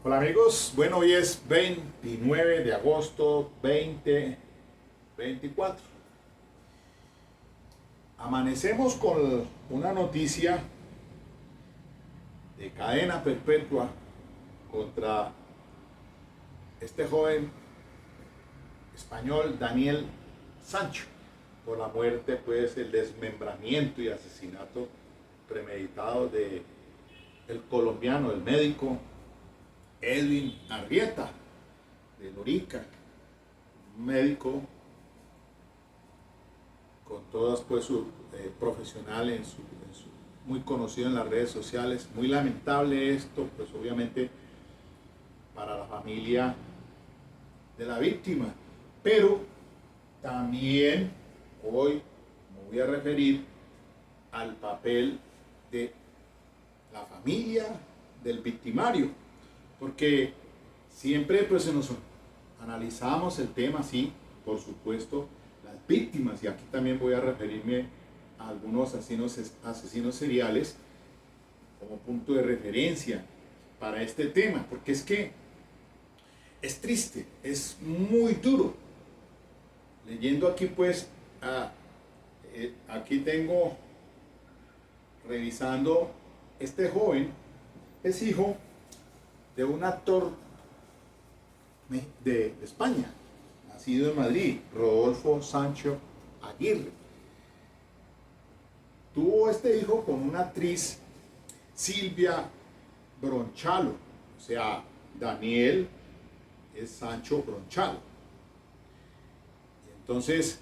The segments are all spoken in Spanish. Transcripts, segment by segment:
Hola amigos, bueno, hoy es 29 de agosto 2024. Amanecemos con una noticia de cadena perpetua contra este joven español Daniel Sancho por la muerte, pues el desmembramiento y asesinato premeditado de el colombiano, el médico Edwin Arrieta de Lorica, un médico con todas pues su profesional muy conocido en las redes sociales. Muy lamentable esto, pues obviamente para la familia de la víctima, pero también hoy me voy a referir al papel de la familia del victimario, porque siempre pues nos analizamos el tema, sí, por supuesto, las víctimas, y aquí también voy a referirme a algunos asesinos seriales como punto de referencia para este tema, porque es que es triste, es muy duro. Leyendo aquí pues, aquí tengo, revisando, este joven es hijo de un actor de España, nacido en Madrid, Rodolfo Sancho Aguirre. Tuvo este hijo con una actriz, Silvia Bronchalo, o sea, Daniel es Sancho Bronchalo. Y entonces,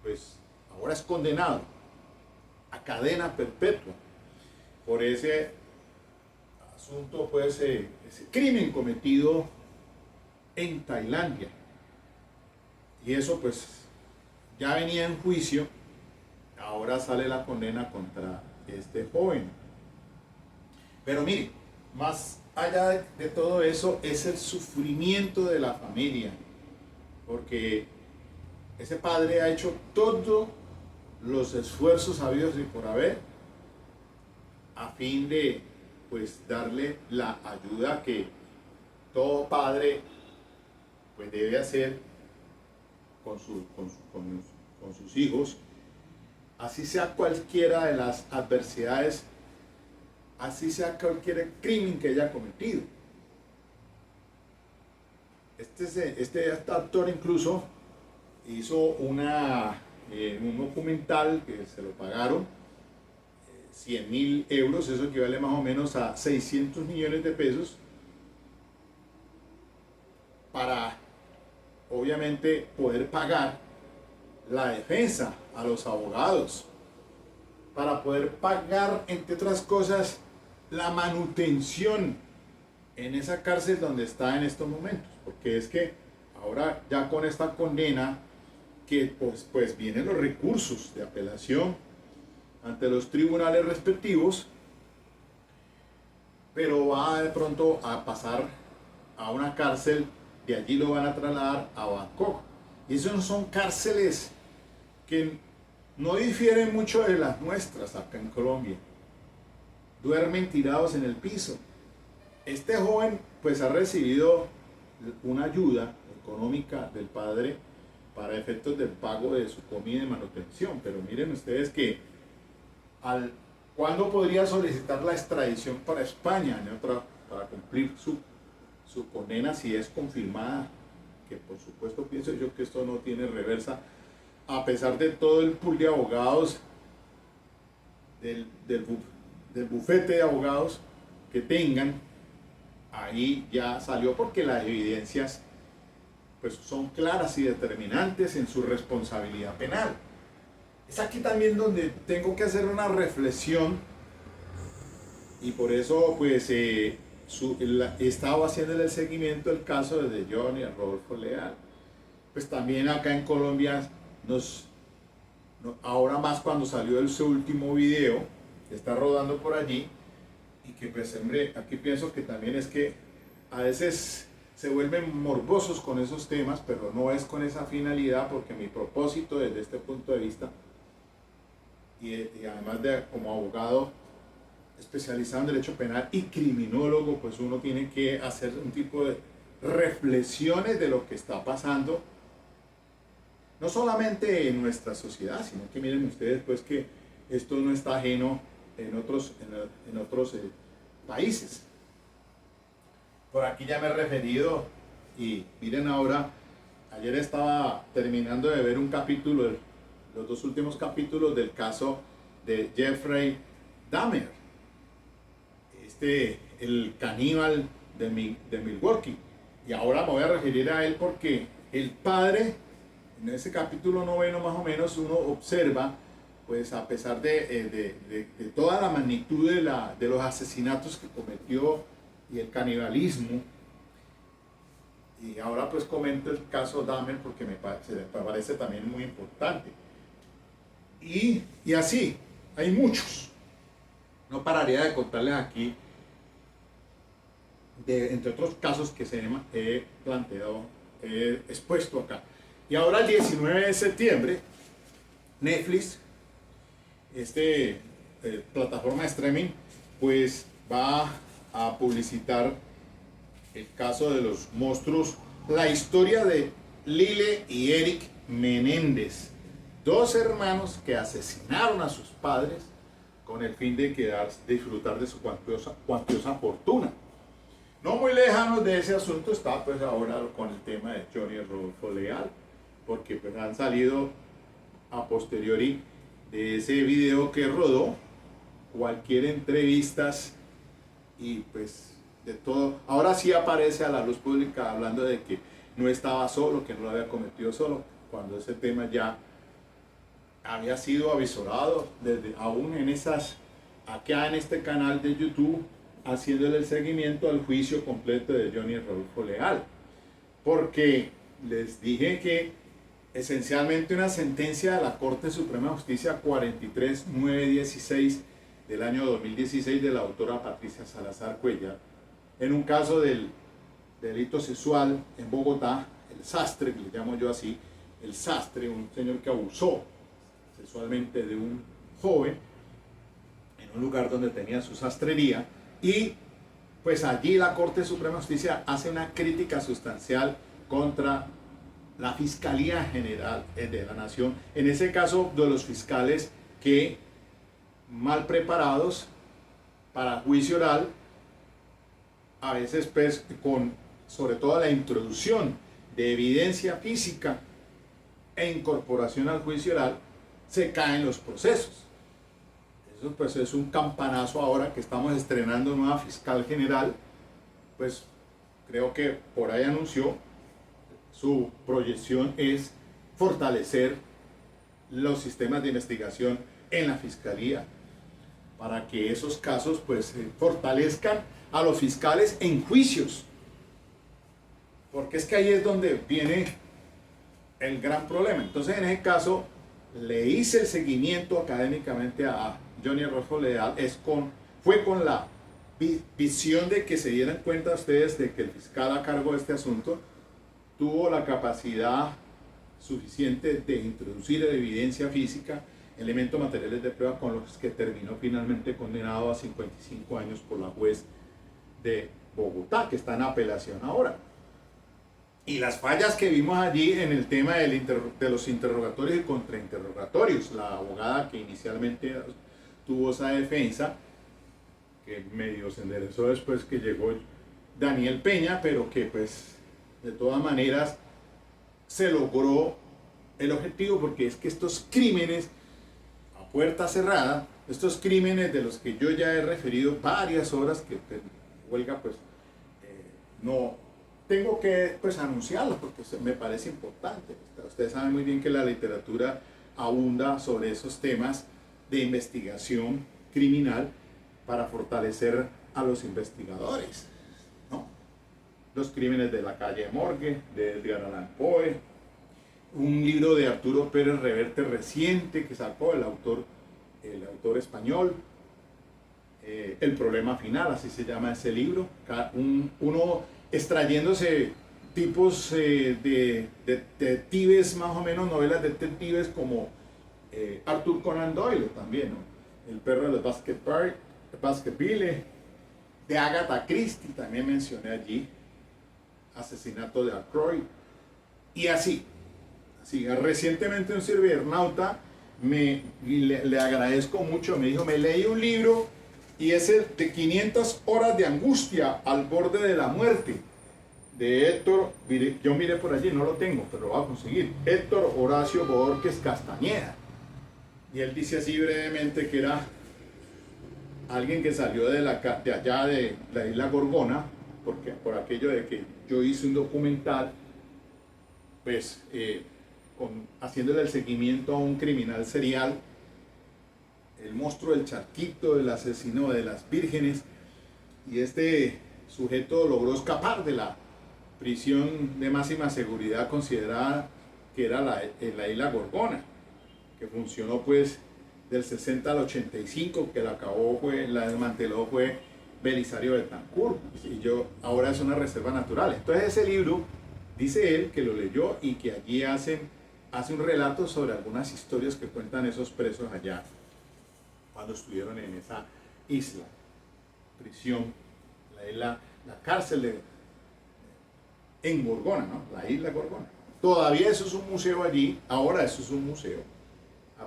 pues ahora es condenado a cadena perpetua por ese asunto, pues ese crimen cometido en Tailandia. Y eso pues ya venía en juicio, ahora sale la condena contra este joven. Pero mire, más allá de todo eso es el sufrimiento de la familia, porque ese padre ha hecho todos los esfuerzos habidos y por haber a fin de pues darle la ayuda que todo padre pues debe hacer con sus hijos, así sea cualquiera de las adversidades, así sea cualquier crimen que haya cometido. Este actor incluso hizo un documental que se lo pagaron 100.000 euros, eso equivale más o menos a 600 millones de pesos, para obviamente poder pagar la defensa a los abogados, para poder pagar, entre otras cosas, la manutención en esa cárcel donde está en estos momentos, porque es que ahora ya con esta condena que pues vienen los recursos de apelación ante los tribunales respectivos, pero va de pronto a pasar a una cárcel, de allí lo van a trasladar a Bangkok. Y esas son cárceles que no difieren mucho de las nuestras acá en Colombia. Duermen tirados en el piso. Este joven pues ha recibido una ayuda económica del padre para efectos del pago de su comida y manutención, pero miren ustedes que ¿cuándo podría solicitar la extradición para España para cumplir su condena si es confirmada? Que por supuesto pienso yo que esto no tiene reversa, a pesar de todo el pool de abogados, del bufete de abogados que tengan. Ahí ya salió porque las evidencias pues son claras y determinantes en su responsabilidad penal. Es aquí también donde tengo que hacer una reflexión, y por eso pues he estado haciéndole el seguimiento del caso de Johnny a Rodolfo Leal. Pues también acá en Colombia ahora más cuando salió su último video que está rodando por allí, y que pues hombre, aquí pienso que también es que a veces se vuelven morbosos con esos temas, pero no es con esa finalidad, porque mi propósito desde este punto de vista y además como abogado especializado en derecho penal y criminólogo, pues uno tiene que hacer un tipo de reflexiones de lo que está pasando, no solamente en nuestra sociedad, sino que miren ustedes pues que esto no está ajeno en otros países. Por aquí ya me he referido y miren ahora, ayer estaba terminando de ver un capítulo, los dos últimos capítulos del caso de Jeffrey Dahmer, el caníbal de Milwaukee. Y ahora me voy a referir a él porque el padre, en ese capítulo noveno más o menos, uno observa, pues a pesar de toda la magnitud de los asesinatos que cometió y el canibalismo, y ahora pues comento el caso Dahmer porque me parece también muy importante. Y así, hay muchos. No pararía de contarles aquí, entre otros casos que he planteado, he expuesto acá. Y ahora el 19 de septiembre, Netflix, plataforma de streaming, pues va a publicitar el caso de los monstruos, la historia de Lyle y Eric Menéndez, dos hermanos que asesinaron a sus padres con el fin de disfrutar de su cuantiosa fortuna. No muy lejanos de ese asunto está pues ahora con el tema de Johnny Rodolfo Leal, porque pues han salido a posteriori de ese video que rodó cualquier entrevistas y pues de todo. Ahora sí aparece a la luz pública hablando de que no estaba solo, que no lo había cometido solo, cuando ese tema ya había sido avisorado desde aún acá en este canal de YouTube, haciéndole el seguimiento al juicio completo de Johnny Rodolfo Leal, porque les dije que esencialmente una sentencia de la Corte Suprema de Justicia 43916 del año 2016 de la autora Patricia Salazar Cuellar, en un caso del delito sexual en Bogotá, el sastre, que le llamo yo así, el sastre, un señor que abusó sexualmente de un joven en un lugar donde tenía su sastrería, y pues allí la Corte Suprema de Justicia hace una crítica sustancial contra la Fiscalía General de la Nación, en ese caso de los fiscales que mal preparados para juicio oral, a veces pues sobre todo la introducción de evidencia física e incorporación al juicio oral, se caen los procesos. Eso pues es un campanazo ahora que estamos estrenando nueva fiscal general, pues creo que por ahí anunció, su proyección es fortalecer los sistemas de investigación en la fiscalía para que esos casos pues fortalezcan a los fiscales en juicios, porque es que ahí es donde viene el gran problema. Entonces en ese caso le hice el seguimiento académicamente a Johnny Rodolfo Leal, fue con la visión de que se dieran cuenta ustedes de que el fiscal a cargo de este asunto tuvo la capacidad suficiente de introducir evidencia física, elementos materiales de prueba, con los que terminó finalmente condenado a 55 años por la juez de Bogotá, que está en apelación ahora. Y las fallas que vimos allí en el tema de los interrogatorios y contrainterrogatorios, la abogada que inicialmente tuvo esa defensa, que medio se enderezó después que llegó Daniel Peña, pero que pues de todas maneras se logró el objetivo, porque es que estos crímenes a puerta cerrada, estos crímenes de los que yo ya he referido varias horas, que huelga pues no tengo que pues anunciarlos porque me parece importante. Ustedes saben muy bien que la literatura abunda sobre esos temas de investigación criminal para fortalecer a los investigadores, ¿no? Los crímenes de la calle Morgue, de Edgar Allan Poe, un libro de Arturo Pérez Reverte reciente que sacó el autor español, El problema final, así se llama ese libro, uno extrayéndose tipos de detectives, más o menos novelas de detectives como Arthur Conan Doyle también, ¿no? El perro de los Baskerville, Baskerville, de Agatha Christie, también mencioné allí, Asesinato de Ackroyd, y así. Recientemente un cibernauta le agradezco mucho, me dijo, me leí un libro y es el de 500 horas de angustia al borde de la muerte, de Héctor, yo miré por allí, no lo tengo, pero lo voy a conseguir, Héctor Horacio Borges Castañeda. Y él dice así brevemente que era alguien que salió de allá de la isla Gorgona, porque por aquello de que yo hice un documental, pues haciéndole el seguimiento a un criminal serial, el monstruo del charquito, el asesino de las vírgenes, y este sujeto logró escapar de la prisión de máxima seguridad considerada que era la isla Gorgona, que funcionó pues del 60 al 85, que la desmanteló fue Belisario Betancourt, y ahora es una reserva natural. Entonces ese libro, dice él que lo leyó y que allí hace un relato sobre algunas historias que cuentan esos presos allá cuando estuvieron en esa isla, prisión, la cárcel en Gorgona, ¿no? La isla Gorgona. Todavía eso es un museo allí, ahora eso es un museo,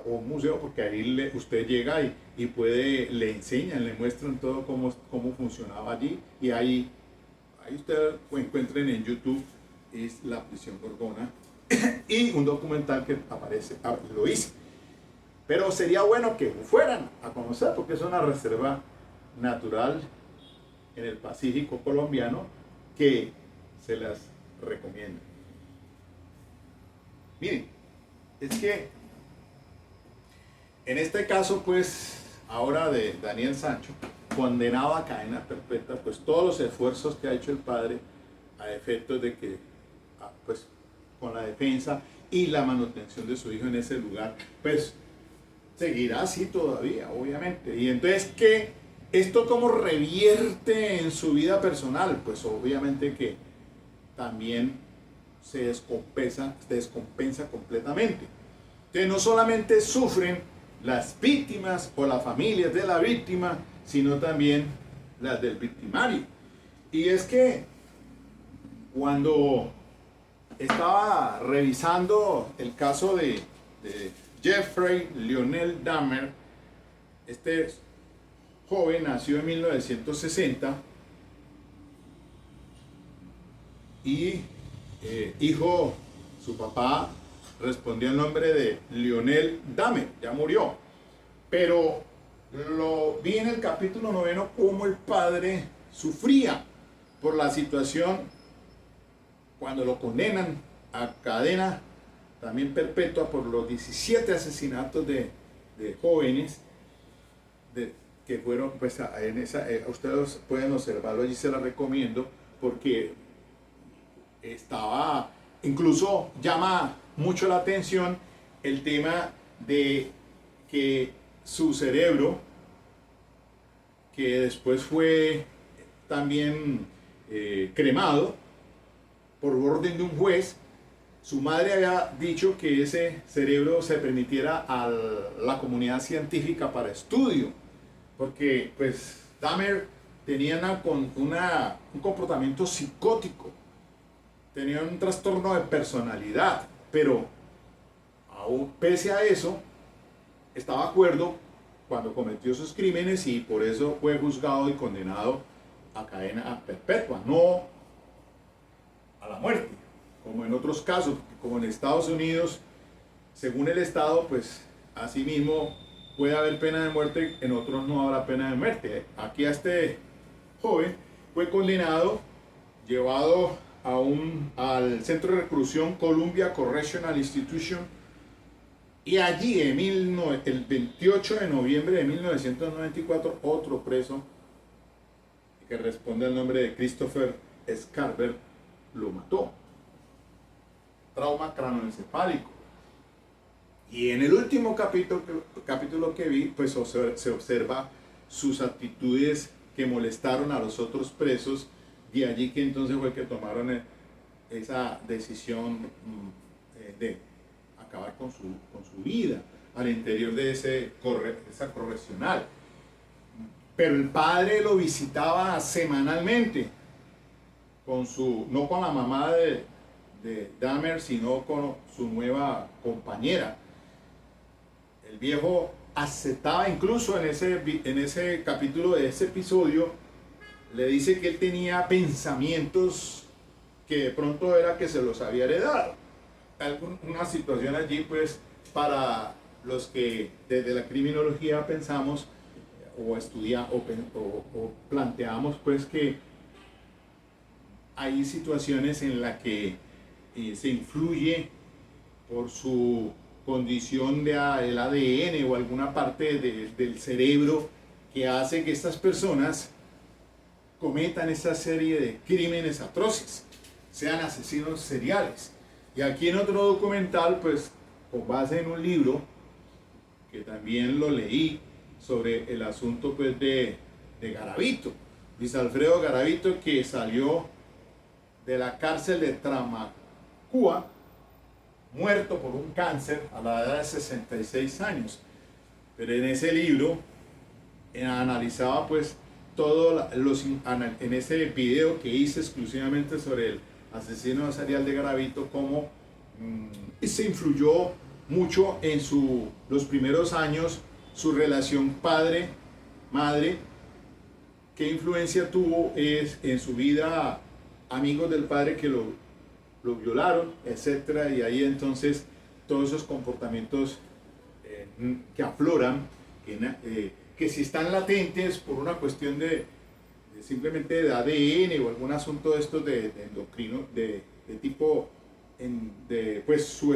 o un museo porque ahí usted llega y le enseñan, le muestran todo cómo funcionaba allí, y ahí usted encuentren en YouTube, es la prisión Gorgona, y un documental que aparece, lo hice. Pero sería bueno que fueran a conocer, porque es una reserva natural en el Pacífico colombiano que se las recomiendo. Miren, es que en este caso, pues, ahora de Daniel Sancho, condenado a cadena perpetua, pues todos los esfuerzos que ha hecho el padre a efectos de que, pues, con la defensa y la manutención de su hijo en ese lugar, pues, seguirá así todavía, obviamente. Y entonces, ¿esto cómo revierte en su vida personal? Pues obviamente que también se descompensa completamente. Entonces no solamente sufren las víctimas o las familias de la víctima, sino también las del victimario. Y es que cuando estaba revisando el caso de Jeffrey Lionel Dahmer, este joven nació en 1960 y su papá respondió el nombre de Lionel Dahmer, ya murió, pero lo vi en el capítulo 9 cómo el padre sufría por la situación cuando lo condenan a cadena también perpetua por los 17 asesinatos de jóvenes que fueron, pues ustedes pueden observarlo, allí se la recomiendo, porque incluso llama mucho la atención el tema de que su cerebro, que después fue también cremado por orden de un juez, su madre había dicho que ese cerebro se permitiera a la comunidad científica para estudio, porque pues Dahmer tenía un comportamiento psicótico, tenía un trastorno de personalidad, pero aún pese a eso, estaba acuerdo cuando cometió sus crímenes y por eso fue juzgado y condenado a cadena perpetua, no a la muerte, como en otros casos, como en Estados Unidos, según el Estado, pues asimismo puede haber pena de muerte, en otros no habrá pena de muerte. Aquí a este joven fue condenado, llevado al centro de reclusión Columbia Correctional Institution, y allí el 28 de noviembre de 1994 otro preso que responde al nombre de Christopher Scarver lo mató. Trauma craneoencefálico. Y en el último capítulo que vi, pues se observa sus actitudes que molestaron a los otros presos, y allí que entonces fue que tomaron esa decisión de acabar con su vida al interior de esa correccional. pero el padre lo visitaba semanalmente, no con la mamá de Dahmer, sino con su nueva compañera. El viejo aceptaba, incluso en ese capítulo de ese episodio, le dice que él tenía pensamientos que de pronto era que se los había heredado. Una situación allí, pues, para los que desde la criminología pensamos o estudiamos o planteamos, pues, que hay situaciones en las que se influye por su condición del ADN o alguna parte del cerebro que hace que estas personas cometan esa serie de crímenes atroces, sean asesinos seriales. Y aquí en otro documental, pues con base en un libro que también lo leí sobre el asunto, pues, de Garavito, Luis Alfredo Garavito, que salió de la cárcel de Tramacúa muerto por un cáncer a la edad de 66 años. Pero en ese libro analizaba, pues, en ese video que hice exclusivamente sobre el asesino serial de Garavito, cómo se influyó mucho en los primeros años su relación padre-madre, qué influencia tuvo en su vida amigos del padre que lo violaron, etcétera, y ahí entonces todos esos comportamientos que afloran, que si están latentes por una cuestión simplemente de ADN o algún asunto de estos de endocrino, de tipo, pues su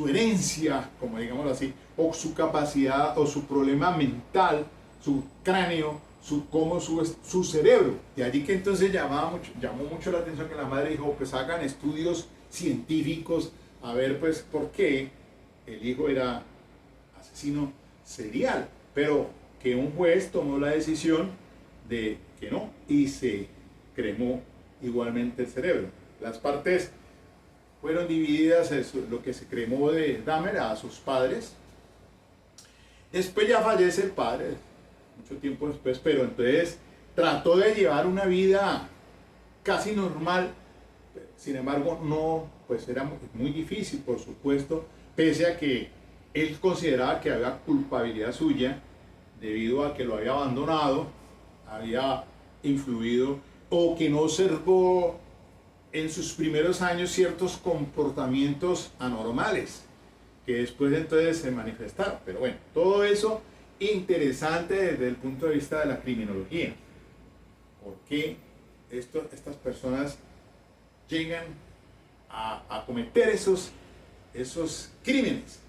herencia, como digamos así, o su capacidad o su problema mental, su cráneo, su cerebro. De allí que entonces llamó mucho la atención que la madre dijo, pues hagan estudios científicos a ver, pues, por qué el hijo era asesino serial, pero que un juez tomó la decisión de que no, y se cremó igualmente el cerebro. Las partes fueron divididas, lo que se cremó de Dahmer a sus padres. Después ya fallece el padre, mucho tiempo después, pero entonces trató de llevar una vida casi normal. Sin embargo, no, pues era muy difícil, por supuesto, pese a que él consideraba que había culpabilidad suya debido a que lo había abandonado, había influido, o que no observó en sus primeros años ciertos comportamientos anormales que después entonces se manifestaron. Pero bueno, todo eso interesante desde el punto de vista de la criminología. ¿Por qué estas personas llegan a cometer esos crímenes?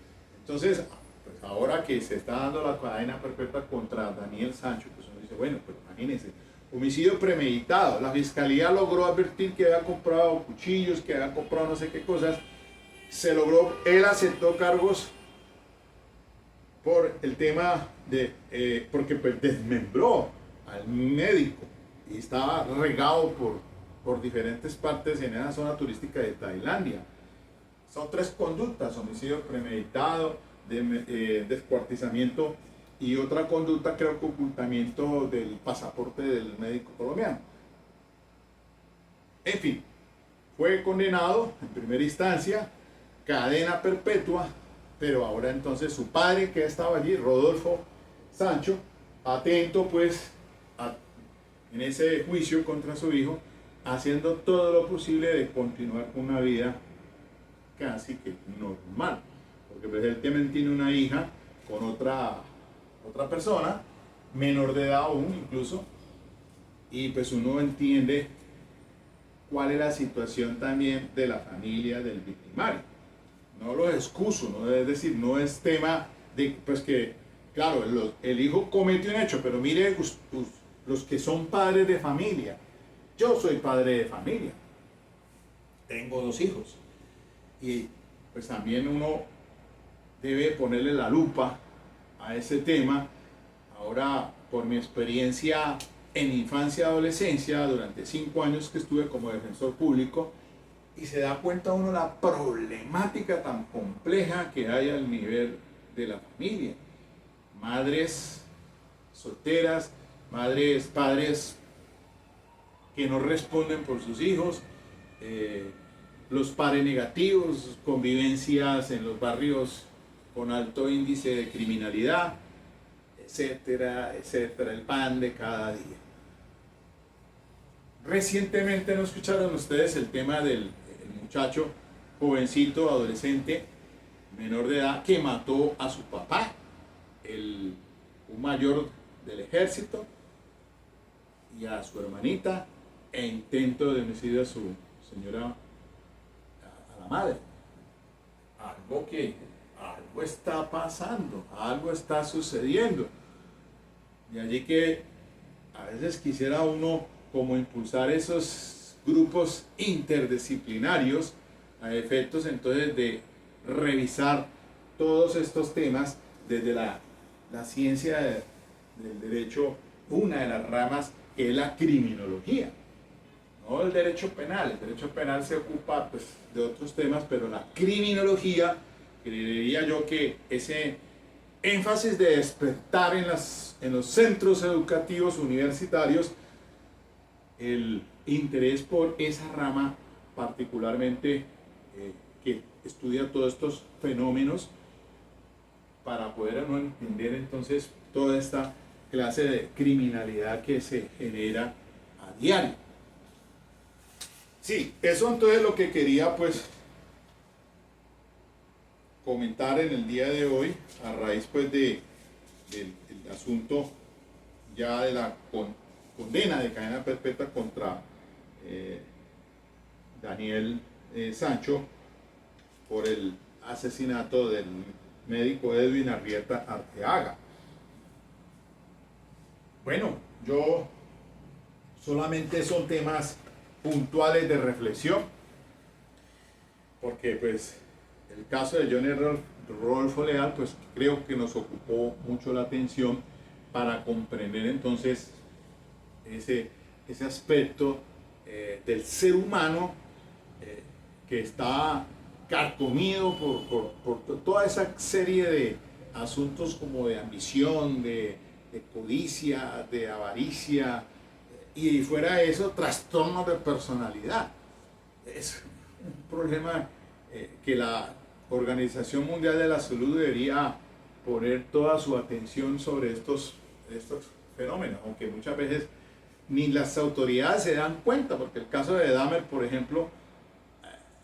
Entonces, pues ahora que se está dando la cadena perpetua contra Daniel Sancho, pues uno dice, bueno, pues imagínense, homicidio premeditado. La fiscalía logró advertir que había comprado cuchillos, que había comprado no sé qué cosas. Se logró, él aceptó cargos por el tema porque pues desmembró al médico y estaba regado por diferentes partes en esa zona turística de Tailandia. Son 3 conductas: homicidio premeditado, descuartizamiento y otra conducta, creo que ocultamiento del pasaporte del médico colombiano. En fin, fue condenado en primera instancia, cadena perpetua, pero ahora entonces su padre, que estaba allí, Rodolfo Sancho, atento pues en ese juicio contra su hijo, haciendo todo lo posible de continuar con una vida casi que normal, porque pues él también tiene una hija con otra persona, menor de edad aún incluso, y pues uno entiende cuál es la situación también de la familia del victimario. No lo excuso, ¿no? Es decir, no es tema de, pues que, claro, el hijo cometió un hecho, pero mire los que son padres de familia. Yo soy padre de familia, tengo 2 hijos, y pues también uno debe ponerle la lupa a ese tema. Ahora, por mi experiencia en infancia y adolescencia, durante 5 años que estuve como defensor público, y se da cuenta uno la problemática tan compleja que hay al nivel de la familia. Madres solteras, madres, padres que no responden por sus hijos, los padres negativos, convivencias en los barrios con alto índice de criminalidad, etcétera, etcétera, el pan de cada día. Recientemente no escucharon ustedes el tema del muchacho, jovencito, adolescente, menor de edad, que mató a su papá, un mayor del ejército, y a su hermanita, e intento de homicidio a su señora, a la madre. Algo está pasando, algo está sucediendo. De allí que a veces quisiera uno como impulsar esos grupos interdisciplinarios a efectos entonces de revisar todos estos temas desde la ciencia del derecho, una de las ramas que es la criminología, no el derecho penal. El derecho penal se ocupa pues, de otros temas, pero la criminología, creería yo que ese énfasis de despertar en los centros educativos universitarios el interés por esa rama particularmente que estudia todos estos fenómenos para poder entender entonces toda esta clase de criminalidad que se genera a diario. Sí, eso entonces lo que quería pues comentar en el día de hoy a raíz pues del asunto ya de la condena de cadena perpetua contra Daniel Sancho por el asesinato del médico Edwin Arrieta Arteaga. Bueno, yo solamente son temas puntuales de reflexión, porque pues el caso de Johnny Rodolfo Leal pues creo que nos ocupó mucho la atención para comprender entonces ese aspecto del ser humano que está carcomido por toda esa serie de asuntos como de ambición, de codicia, de avaricia, y fuera de eso, trastornos de personalidad. Es un problema que la Organización Mundial de la Salud debería poner toda su atención sobre estos fenómenos, aunque muchas veces ni las autoridades se dan cuenta, porque el caso de Dahmer, por ejemplo,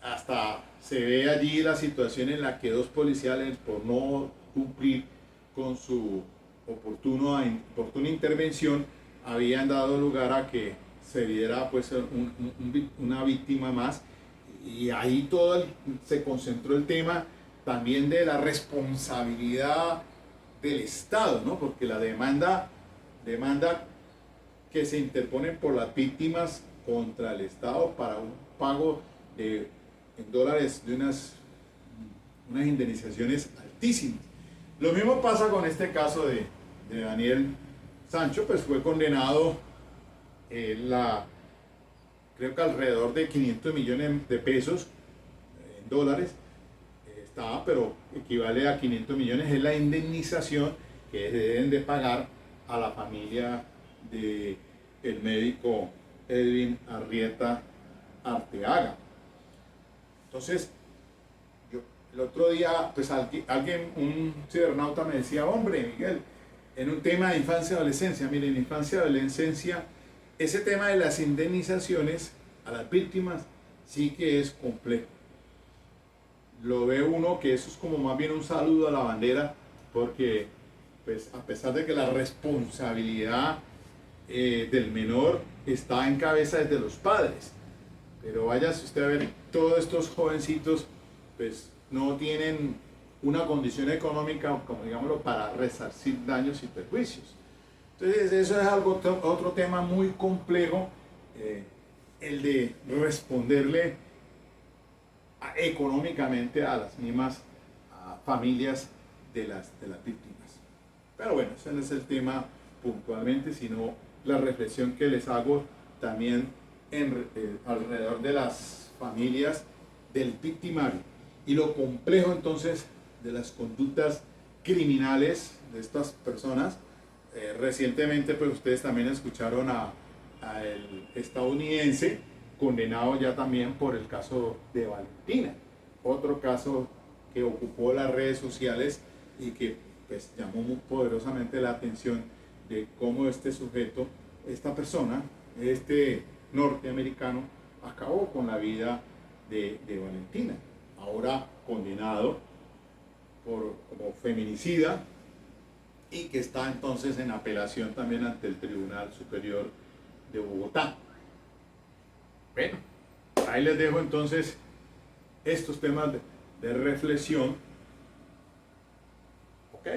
hasta se ve allí la situación en la que dos policías, por no cumplir con su oportuna intervención, habían dado lugar a que se diera pues una víctima más, y ahí se concentró el tema también de la responsabilidad del Estado, ¿no? Porque la demanda que se interpone por las víctimas contra el Estado para un pago en dólares de unas indemnizaciones altísimas. Lo mismo pasa con este caso de Daniel Sancho, pues fue condenado creo que alrededor de 500 millones de pesos en dólares, pero equivale a 500 millones, es la indemnización que deben de pagar a la familia del médico Edwin Arrieta Arteaga. Entonces, el otro día, pues un cibernauta me decía, hombre, Miguel, en un tema de infancia y adolescencia, miren, en infancia y adolescencia, ese tema de las indemnizaciones a las víctimas sí que es complejo. Lo ve uno que eso es como más bien un saludo a la bandera, porque pues a pesar de que la responsabilidad del menor está en cabeza desde los padres, pero váyase usted a ver, todos estos jovencitos pues no tienen una condición económica, como digámoslo, para resarcir daños y perjuicios. Entonces eso es otro tema muy complejo, el de responderle económicamente a las mismas familias de las víctimas. Pero bueno, ese no es el tema puntualmente, sino la reflexión que les hago también alrededor de las familias del victimario y lo complejo entonces de las conductas criminales de estas personas, Recientemente, pues ustedes también escucharon a el estadounidense condenado ya también por el caso de Valentina, otro caso que ocupó las redes sociales y que pues llamó muy poderosamente la atención de cómo este sujeto, esta persona, este norteamericano, acabó con la vida de Valentina, ahora condenado como feminicida y que está entonces en apelación también ante el Tribunal Superior de Bogotá. Bueno, ahí les dejo entonces estos temas de reflexión. ¿Ok?